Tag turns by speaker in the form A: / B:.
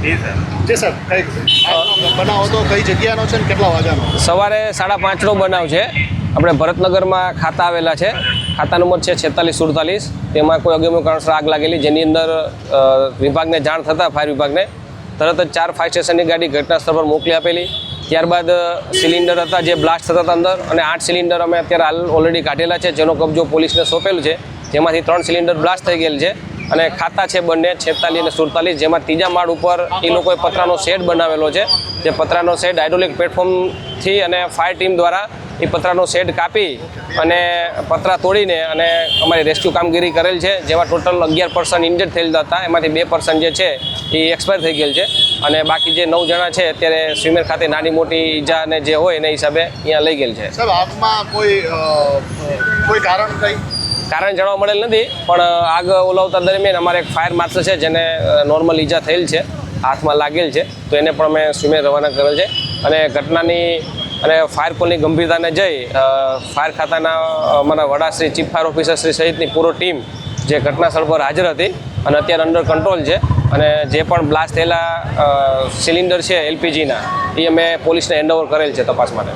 A: જી sir, કઈ બનાવો તો કઈ જગ્યાનો છે ને કેટલા વાગ્યાનો?
B: સવારે 5:30નો બનાવ છે. આપણે ભરતનગરમાં ખાતા આવેલા છે. ખાતા નંબર છે 4647. તેમાં કોઈ અગમ્ય કારણસર આગ લાગેલી, જેની અંદર વિભાગને જાણ થતાં ફાયર વિભાગને તરત જ 4 ફાયર સ્ટેશનની ગાડી ઘટના સ્થળ પર મોકલી આપેલી. ત્યારબાદ સિલિન્ડર હતા જે બ્લાસ્ટ થતા હતા અંદર, અને 8 સિલિન્ડર અમે અત્યારે હાલ ઓલરેડી કાઢેલા છે, જેનો કબજો પોલીસને સોંપેલું છે. જેમાંથી 3 સિલિન્ડર બ્લાસ્ટ થઈ ગયેલ છે. અને ખાતા છે બંને 46 અને 47, જેમાં ત્રીજા માળ ઉપર એ લોકોએ પતરાનો શેડ બનાવેલો છે. જે પતરાનો શેડ હાઇડ્રોલિક પ્લેટફોર્મથી અને ફાયર ટીમ દ્વારા એ પતરાનો શેડ કાપી અને પતરા તોડીને અને અમારી રેસ્ક્યુ કામગીરી કરેલ છે. જેમાં ટોટલ 11 પર્સન ઇન્જર્ડ થયેલ હતા. એમાંથી 2 પર્સન જે છે એ એક્સપાયર થઈ ગયેલ છે. અને બાકી જે 9 જણા છે અત્યારે સ્વિમેર ખાતે નાની મોટી ઈજાને જે હોય એના હિસાબે અહીંયા લઈ ગયેલ છે.
A: સાહેબ, આગમાં કોઈ કારણ
B: કારણ જાણવા મળેલ નથી, પણ આગ ઓલાવતા દરમિયાન અમારે એક ફાયર માર્શલ છે જેને નોર્મલ ઈજા થયેલ છે, હાથમાં લાગેલ છે, તો એને પણ અમે સ્વિમેર રવાના કરેલ છે. અને ઘટનાની અને ફાયર કોલની ગંભીરતાને જઈ ફાયર ખાતાના અમારા વડાશ્રી, ચીફ ફાયર ઓફિસર શ્રી સહિતની પૂરો ટીમ જે ઘટના સ્થળ પર હાજર હતી અને અત્યારે અંડર કંટ્રોલ છે. અને જે પણ બ્લાસ્ટ થયેલા સિલિન્ડર છે એલપીજીના, એ અમે પોલીસને હેન્ડઓવર કરેલ છે તપાસ માટે.